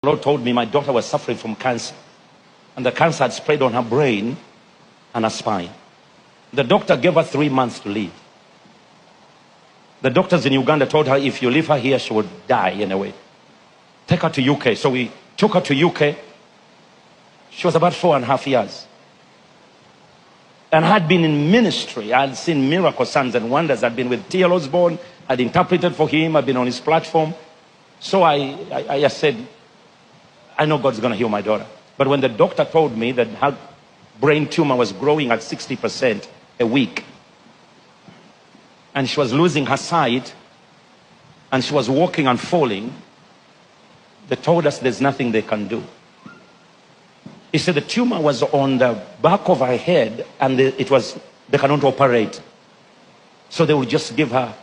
The Lord told me my daughter was suffering from cancer, and the cancer had spread on her brain and her spine. The doctor gave her 3 months to live. The doctors in Uganda told her, if you leave her here, she would die anyway. Take her to UK. So we took her to UK. She was about 4.5 years. And I had been in ministry. I had seen miracle signs and wonders. I'd been with T.L. Osborne. I'd interpreted for him. I'd been on his platform. So I said, I know God's going to heal my daughter. But when the doctor told me that her brain tumor was growing at 60% a week, and she was losing her sight, and she was walking and falling, they told us there's nothing they can do. He said the tumor was on the back of her head, and they cannot operate. So they would just give her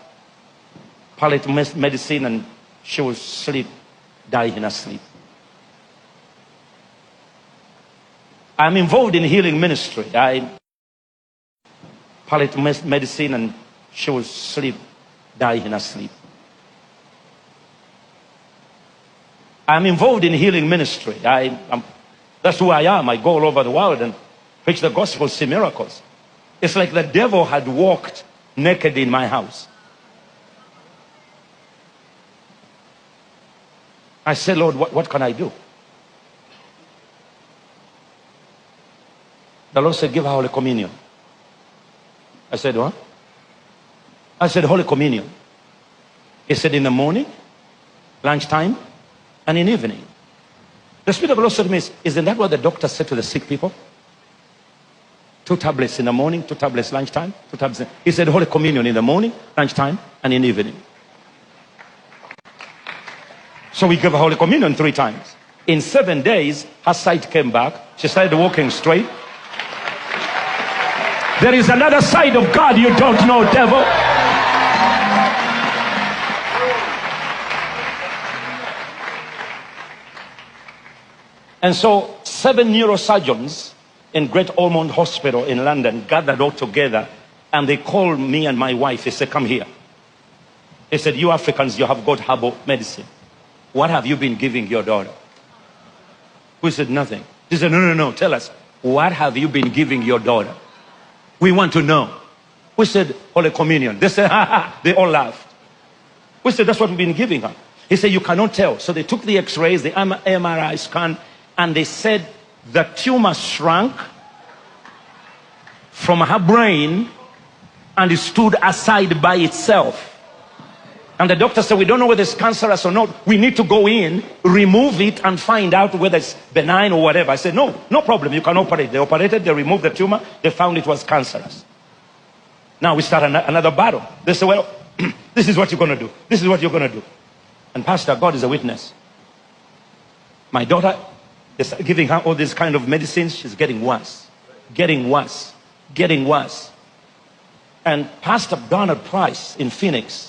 palliative medicine, and she would sleep, die in her sleep. I'm involved in healing ministry. Palliative medicine, and she will sleep, die in her sleep. I'm involved in healing ministry. That's who I am. I go all over the world and preach the gospel, see miracles. It's like the devil had walked naked in my house. I said, Lord, what can I do? The Lord said, give her Holy Communion. I said, what? I said, Holy Communion. He said, in the morning, lunchtime, and in evening. The Spirit of the Lord said to me, isn't that what the doctor said to the sick people? 2 tablets in the morning, 2 tablets lunchtime, 2 tablets. He said, Holy Communion in the morning, lunchtime, and in evening. So we gave her Holy Communion 3 times. In 7 days, her sight came back. She started walking straight. There is another side of God you don't know, devil. And so 7 neurosurgeons in Great Ormond Hospital in London gathered all together, and they called me and my wife. They said, come here. They said, you Africans, you have got herbal medicine. What have you been giving your daughter? We said, nothing. They said, no, tell us. What have you been giving your daughter? We want to know. We said, Holy Communion. They said, ha ha. They all laughed. We said, that's what we've been giving her. He said, you cannot tell. So they took the x-rays, the MRI scan, and they said the tumor shrunk from her brain and it stood aside by itself. And the doctor said, we don't know whether it's cancerous or not. We need to go in, remove it, and find out whether it's benign or whatever. I said, no problem. You can operate. They operated. They removed the tumor. They found it was cancerous. Now we start another battle. They said, well, this is what you're going to do. This is what you're going to do. And Pastor, God is a witness. My daughter is giving her all these kind of medicines. She's getting worse. Getting worse. Getting worse. And Pastor Bernard Price in Phoenix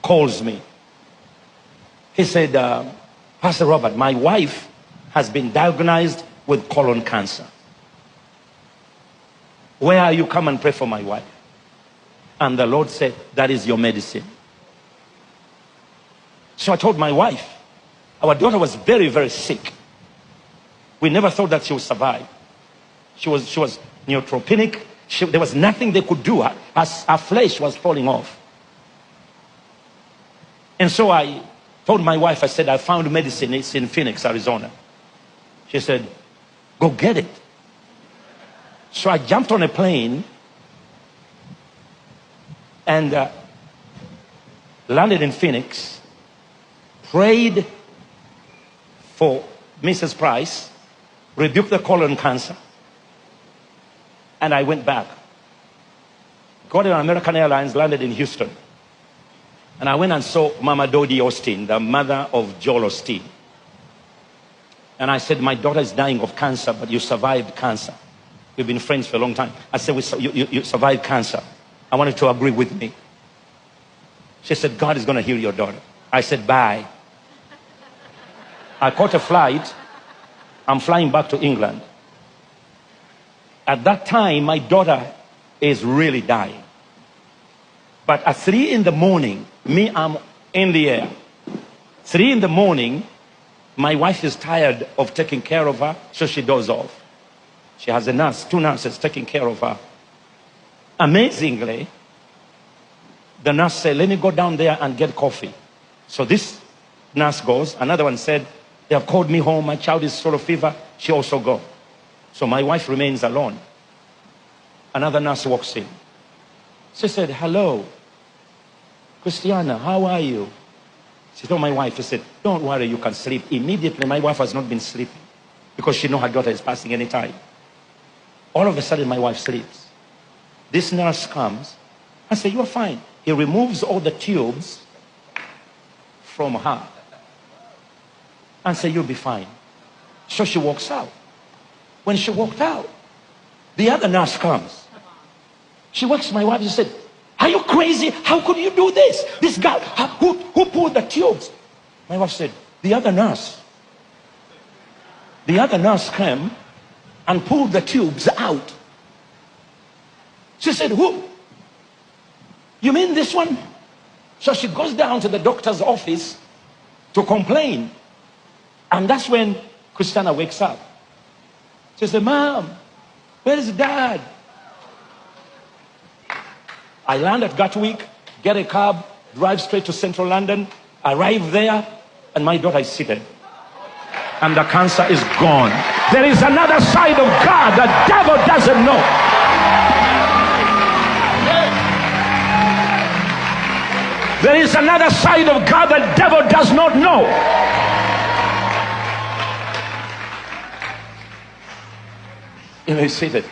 calls me. He said, Pastor Robert, my wife has been diagnosed with colon cancer. Where are you? Come and pray for my wife. And the Lord said, that is your medicine. So I told my wife, our daughter was very, very sick. We never thought that she would survive. She was neutropenic. There was nothing they could do. Her flesh was falling off. And so I told my wife, I said, I found medicine. It's in Phoenix, Arizona. She said, go get it. So I jumped on a plane and landed in Phoenix, prayed for Mrs. Price, rebuked the colon cancer, and I went back. Got on American Airlines, landed in Houston. And I went and saw Mama Dodie Osteen, the mother of Joel Osteen. And I said, my daughter is dying of cancer, but you survived cancer. We've been friends for a long time. I said, you survived cancer. I wanted to agree with me. She said, God is going to heal your daughter. I said, bye. I caught a flight. I'm flying back to England. At that time, my daughter is really dying. But at 3 in the morning, I'm in the air. 3 in the morning, My wife is tired of taking care of her, so she does off. She has a nurse, 2 nurses taking care of her. Amazingly, the nurse said, let me go down there and get coffee. So this nurse goes. Another one said, they have called me home. My child is sort of fever. She also goes. So my wife remains alone. Another nurse walks in. She said, hello, Christiana, how are you? She told my wife, she said, don't worry, you can sleep. Immediately, my wife has not been sleeping because she knows her daughter is passing any time. All of a sudden, my wife sleeps. This nurse comes and says, you are fine. He removes all the tubes from her and says, you'll be fine. So she walks out. When she walked out, the other nurse comes. She wakes my wife and said, are you crazy? How could you do this? This guy, who pulled the tubes? My wife said, the other nurse. The other nurse came and pulled the tubes out. She said, who? You mean this one? So she goes down to the doctor's office to complain. And that's when Christiana wakes up. She said, Mom, where's Dad? I land at Gatwick, get a cab, drive straight to central London, arrive there, and my daughter is seated. And the cancer is gone. There is another side of God the devil doesn't know. There is another side of God the devil does not know. You may see that.